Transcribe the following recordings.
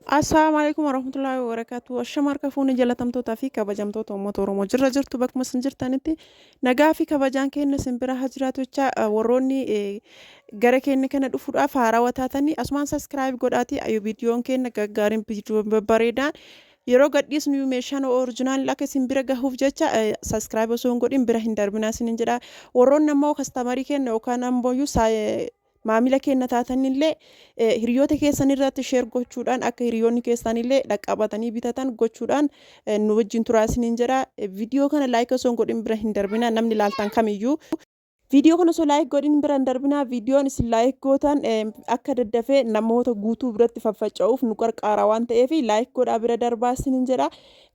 Assalamualaikum warahmatullahi wabarakatuh. Ashama harka fuuni jalatamtootaa fi kabajamtoota uummata Oromoo jirra jirtu bakkuma isin jirtanitti nagaa fi kabajaan keenya simbira haa jiraatu jecha warroonni gara keenya kana dhufuudhaaf haarawaa taatanii asumaan saskiraayib godhaatii ayu viidiyoon keenya gaggaariin viidiyoo babbareedaan yeroo gadhiisnu meeshaan orijinaal akka simbira gahuuf jecha saskiraayib osoo hin godhin bira hin darbinaa isinin jedha. Warroonni ammoo kastamarii keenya yookaan ammoo maamila keenya taatanillee hiriyoota keessan irratti sheer gochuudhaan akka hiriyoonni keessanillee dhaqqabatanii bitatan gochuudhaan nu wajjin turaa isiniin jedha. Viidiyoo kana laayik osoo hin godhin bira hin darbina namni laaltan kamiyyuu. Viidiyoo kana osoo laayik godhin bira hin darbina viidiyoon isin laayik gootan akka daddafee namoota guutuu biratti faffaca'uuf nu qarqaara waan ta'eef laayik godhaa bira darbaa isiniin jedha.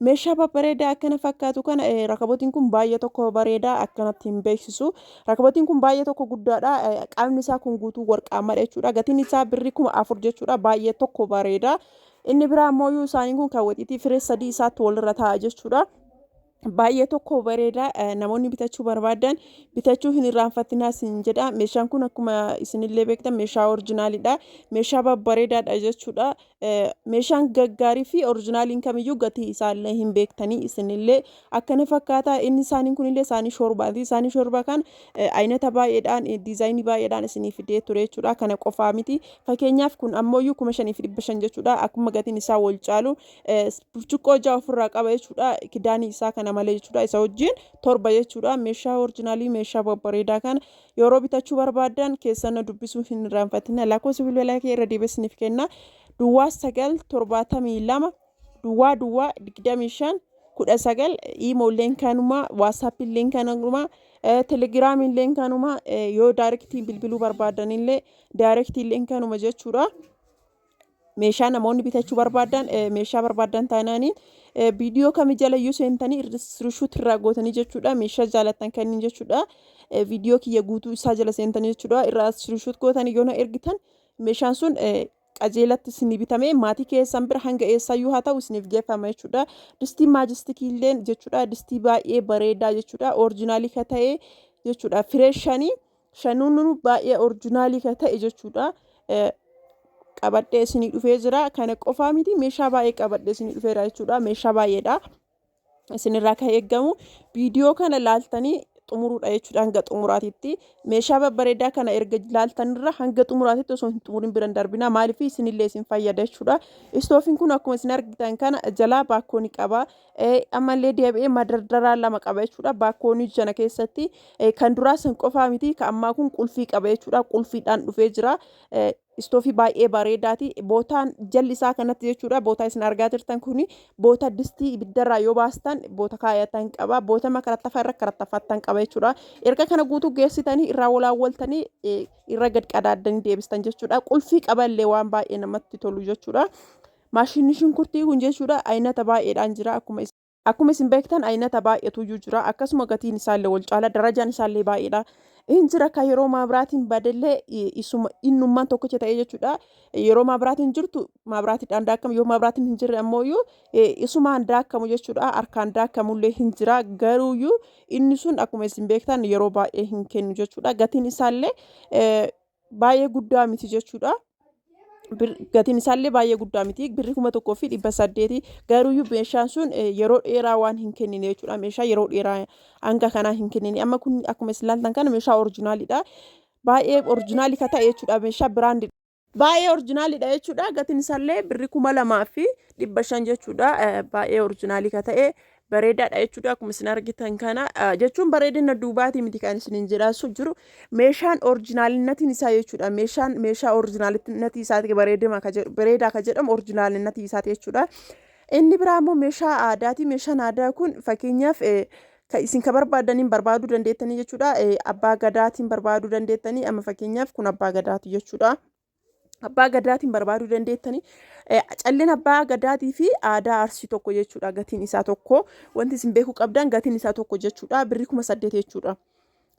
Meeshaa babbareedaa akkana fakkaatu kana rakabotiin kun baay'ee tokko bareedaa akkanatti hin beeksisu. Rakabotiin kun baay'ee tokko guddaadha. Qaamni isaa kun guutuu warqaamaadha jechuudha. Gatiin isaa birrii 4,000 jechuudha. Baay'ee tokko bareeda. Inni biraa ammoo isaaniin kun kaawwatiitii firee sadii isaatti walirra taa'a jechuudha. Baay'ee tokko bareeda namoonni bitachuu barbaadan bitachuu hin irraanfatinaa isin jedha. Meeshaan kun akkuma isinillee beektan meeshaa orijinaaliidha. Meeshaa babbareedaadha jechuudha. Meeshaan gaggaarii fi orijinaaliin kamiyyuu gatii isaallee hin beektanii isinillee akkana fakkaata. Inni isaaniin kunillee isaanii shorbaati. Isaanii shorba kan aynata baay'eedhaan diizaayinii baay'eedhaan isinii fidee ture jechuudha. Kana qofaa miti. Fakkeenyaaf kun ammoo 5,500 jechuudha. Akkuma gatiin isaa wal caalu burcuqqoo ja'a ofirraa qaba jechuudha. Kidaanii isaa kana malee jechuudha. Isa wajjin torba jechuudha. Meeshaa orijinaalii meeshaa babbareedaa kana yeroo bitachuu barbaadan keessan dubbisuu hin irraanfatina. Lakkoofsa bilbilaa kee irra deebisniif kenna. Duwwaa 972 duwwaa 25 19 iimeeliin kanuma waasaappiin kanuma telegiraamiin kanuma yoo daayirektii bilbiluu barbaadanillee daayirektiin kanuma jechuudha. Meeshaa namoonni bitachuu barbaadan meeshaa barbaadan taanaaniin viidiyoo kamii jala iyyuu seentanii irshuut irraa gootanii jechuudha. Meeshaa jaalatan kanniin jechuudha. Viidiyoo kiyya guutuu isaa jala seentanii jechuudha. Irraa irshuut gootanii yoo na ergitan meeshaan sun qajeelatti isinii bitame maatii keessan bira hanga eessayyuu haa ta'u isiniif geeffama jechuudha. Distii maajistikillee jechuudha. Distii baay'ee bareedaa jechuudha. Orijinaalii ka ta'e jechuudha. Fireeshanii shanuun baay'ee orijinaalii ka ta'e jechuudha. Qabadhee isinii dhufee jira. Kana qofaa miti meeshaa baay'ee qabadhee isinii dhufeera jechuudha. Meeshaa baay'eedha. Isinirraa kan eeggamu viidiyoo kana laaltanii xumuruudha jechuudha hanga xumuraatitti. Meeshaa babbareedaa kana erga laaltanirra hanga xumuraatitti osoo hin xumurin bira hin darbina. Maaliif isinillee isin fayyada jechuudha. Istoofiin kun akkuma isin argitan kana jalaa baakkoonii qaba. Ammallee deebi'ee madardaraa lama qaba jechuudha. Baakkoonii jana keessatti kan duraa san qofaa miti kan ammaa kun qulfii qaba jechuudha. Qulfiidhaan dhufee jira. Istoofii baay'ee bareedaati. Bootaan jalli isaa kanatti jechuudha. Bootaa isin argaa jirtan kuni boota distii ibiddarraa yoo baastan boota kaayatan qaba. Boota makarattafaa irra karattafaatan qaba jechuudha. Erga kana guutuu geessitanii irraa walaawwaltanii irra gad qadaaddanii deebistan jechuudha. Qulfii qaballee waan baay'ee namatti tolu jechuudha. Maashinni shunkurtii kun jechuudha aynata baay'eedhaan jira. Akkuma isin beektan aynata baay'eetu jira. Akkasuma gatiin isaallee wal caala darajaan isaallee baay'eedha. Injira kan yeroo maabiraatiin badallee innummaan tokkicha ta'ee jechuudha. Yeroo maabiraatiin jirtu maabiraatiidhaan daakamu yoo maabiraatiin hin jirre ammoo isumaan daakamu jechuudha. Harkaan daakamullee hin jira. Garuuyyuu inni sun akkuma isin beektan yeroo baay'ee hin kennu jechuudha. Gatiin isaallee baay'ee guddaa miti jechuudha. Gatiin isaallee baay'ee guddaa miti. Birrii 1,800 garuuyyuu meeshaan sun yeroo dheeraa waan hin kennine jechuudha. Meeshaa yeroo dheeraa hanga kanaa hin kennine. Amma kun akkuma isin ilaaltan kana meeshaa orijinaaliidha. Baay'ee orijinaalii ka ta'e jechuudha. Meeshaa biraandii baay'ee orijinaaliidha jechuudha. Gatiin isaallee birrii 2,500 jechuudha. Baay'ee orijinaalii ka ta'e bareedaadha jechuudha. Akkuma isin argitan kana jechuun bareedina duubaatii miti kan isin jedhaasu jiru. Meeshaan orijinaalinatiin isaa jechuudha. Meeshaa orijinaalinatii isaati bareedaa ka jedhamu orijinaalinatii isaati jechuudha. Inni biraa immoo meeshaa aadaati. Meeshaan aadaa kun fakkeenyaaf isin ka barbaadaniin barbaaduu dandeettanii jechuudha. Abbaa gadaatiin barbaaduu dandeettanii amma fakkeenyaaf kun abbaa gadaati jechuudha. Abbaa gadaatiin barbaaduu dandeettanii calleen abbaa gadaatii fi aadaa arsii tokko jechuudha. Gatiin isaa tokko wanti isin beekuu qabdan gatiin isaa tokko jechuudha. Birrii 8,000 jechuudha.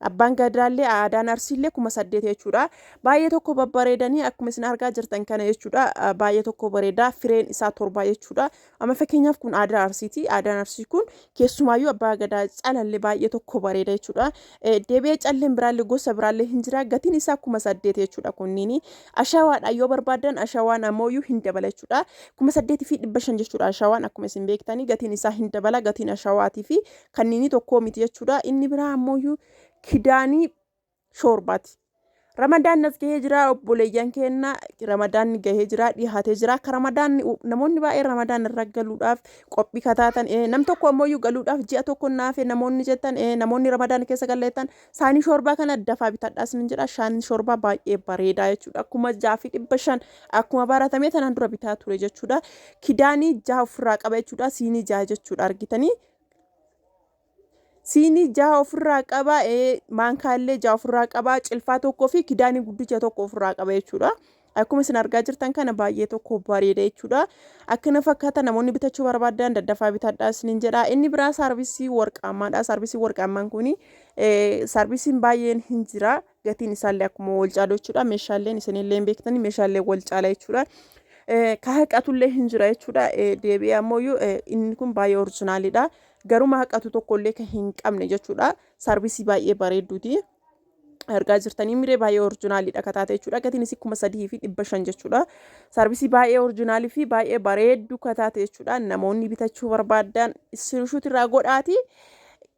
Abbaan gadaallee aadaan arsiillee 8,000 jechuudha. Baay'ee tokko babbareedanii akkuma isin argaa jirtan kana jechuudha. Baay'ee tokko bareedaa fireen isaa 7 jechuudha. Amma fakkeenyaaf kun aadaa arsiiti. Aadaan arsii kun keessumaayyuu abbaa gadaa calallee baay'ee tokko bareeda jechuudha. Deebi'ee calleen biraallee gosa biraallee hin jira. Gatiin isaa 8,000 jechuudha kunniin. Ashawaadha yoo barbaadan ashawaan ammoo hin dabala jechuudha. 8,500 jechuudha ashawaan akkuma isin beektanii gatiin isaa hin dabala gatiin ashawaatii fi kanniini tokko miti jechuudha. Inni biraa ammoo kidaanii shoorbaati. Ramadaan as gahee jira obboleeyyan keenya Ramadaan gahee jira dhiyaatee jira ka Ramadaan namoonni baay'ee Ramadaan irra galuudhaaf qophii kataatan nam tokko ammoo galuudhaaf ji'a tokko naafe namoonni jettan namoonni Ramadaan keessa galleettan saanii shoorbaa kana dafaa bitadhaas ni jedha saanii shoorbaa baay'ee bareedaa jechuudha akkuma 6,500 akkuma baratamee tanaan dura bitaa ture jechuudha kidaanii 6 ofirraa qaba jechuudha siinii 6 jechuudha argitanii. Siinii 6 ofirraa qaba maankaallee 6 ofirraa qaba cilfaa tokkoo fi kidaanii guddicha tokko ofirraa qaba jechuudha. Akkuma isin argaa jirtan kana baay'ee tokko bareeda jechuudha. Akkana fakkaata namoonni bitachuu barbaadan daddafaa bitadhaas ni jedha. Inni biraa sarvisii warqaamaadha. Sarvisii warqaamaan kuni sarvisiin baay'een hin jira. Gatiin isaallee akkuma wal caalu jechuudha. Meeshaaleen isinillee hin beektani meeshaalee wal caala jechuudha. Ka haqatullee hin jira jechuudha. Deebi'ee ammoo inni kun baay'ee orijinaalidha. Garuma haqatu tokkollee kan hin qabne jechuudha. Sarvisii baay'ee bareedduuti. Argaa jirtanii miree baay'ee orijinaalidha kataate jechuudha. Gatiin isii 3,500 jechuudha. Sarvisii baay'ee orijinaalii fi baay'ee bareeddu kataate jechuudha. Namoonni bitachuu barbaadan sirrishuuti irraa godhaati.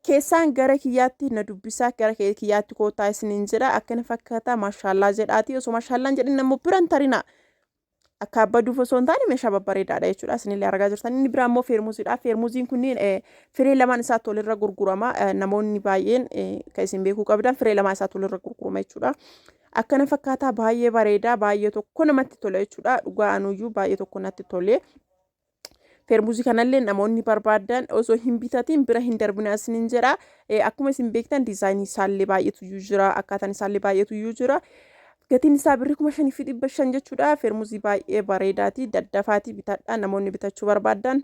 Keessaan gara kiyyaatti na dubbisaa gara kiyyaatti kootaa isiniin jedha. Akkana fakkaata maashaallah jedhaati. Osoo maashaallaan jedhin nammoo biran tarina. Akka abbaduuf osoo hin taane meeshaa babbareedaadha jechuudha. Isinillee argaa jirtan. Inni biraa immoo feermuuziidha. Feermuuziin kunniin firee lamaan isaatti walirra gurgurama. Namoonni baay'een kan isin beekuu qabdan firee lamaan isaatti walirra gurgurama jechuudha. Akkana fakkaataa baay'ee bareedaa baay'ee tokko namatti tola jechuudha. Dhugaanuyyuu baay'ee tokko natti tole. Feermuuzii kanallee namoonni barbaadan osoo hin bitatiin bira hin darbina isiniin jedha. Akkuma isin beektan diizaayinii isaallee baay'eetu jira. Akkaataan isaallee baay'eetu jira. Gatiin isaa 5,500 jechuudha. Feermuuzii baay'ee bareedaati. Daddafaati bitadha. Namoonni bitachuu barbaadan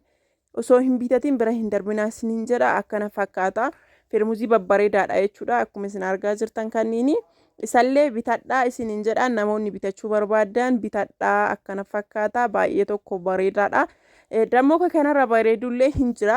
osoo hin bitatiin bira hin darbina isiniin jedha. Akkana fakkaata. Feermuuzii babbareedaadha jechuudha. Akkuma isin argaa jirtan kanniini. Isallee bitadha isiniin jedha. Namoonni bitachuu barbaadan bitadha. Akkana fakkaata. Baay'ee tokko bareedaadha. Dammoo kanarra bareedullee hin jira.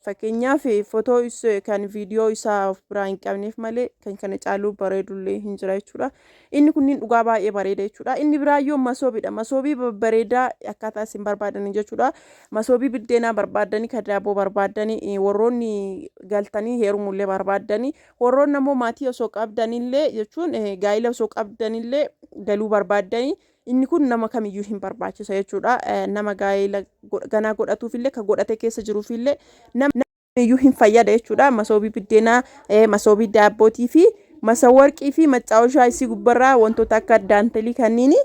Fakkeenyaaf footoo kan viidiyoo isaa of biraa hin qabneef malee kan kana caaluu bareedullee hin jira jechuudha. Inni kunniin dhugaa baay'ee bareeda jechuudha. Inni biraayyuu masoobiidha. Masoobii bareedaa akkaataa isin barbaadan jechuudha. Masoobii biddeenaa barbaadanii kan daaboo barbaadanii warroonni galtanii heerumullee barbaadanii warroonni ammoo maatii osoo qabdanillee jechuun gaa'ila osoo qabdanillee galuu barbaadanii inni kun nama kamiyyuu hin barbaachisa jechuudha. Nama gaa'ila ganaa godhatuufillee kan godhate keessa jiruufillee namiyyuu hin fayyada jechuudha. Masoobii biddeenaa, masoobii daabbootii fi masawarqii fi maccaawushaa isii gubbarraa wantoota akka daantelii kanniini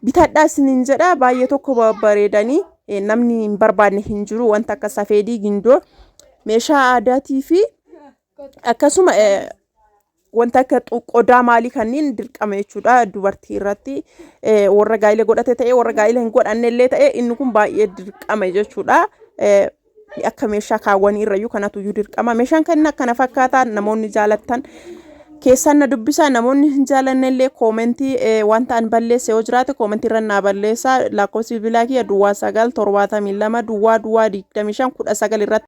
bitadhaa isiniin jedha. Baay'ee tokko bareedanii namni hin barbaadne hin jiru. Wanta akka safeedii gindoo meeshaa aadaatii fi akkasuma wanta akka qodaa maalii kanniin dirqama jechuudha. Dubartii irratti warra gaa'ila godhate ta'e warra gaa'ila hin godhannellee ta'e inni kun baay'ee dirqama jechuudha. Akka meeshaa kaawwanii irrayyuu kanatu iyyuu dirqama. Meeshaan kan akkana fakkaataa namoonni jaalattan keessaan na dubbisaa namoonni hin jaalannellee koomentii wanta an balleesse yoo jiraate koomentii irra naa balleessaa. Lakkoofsi bilbilaa kiyya duwwaa 972 duwwaa 25 19 irratti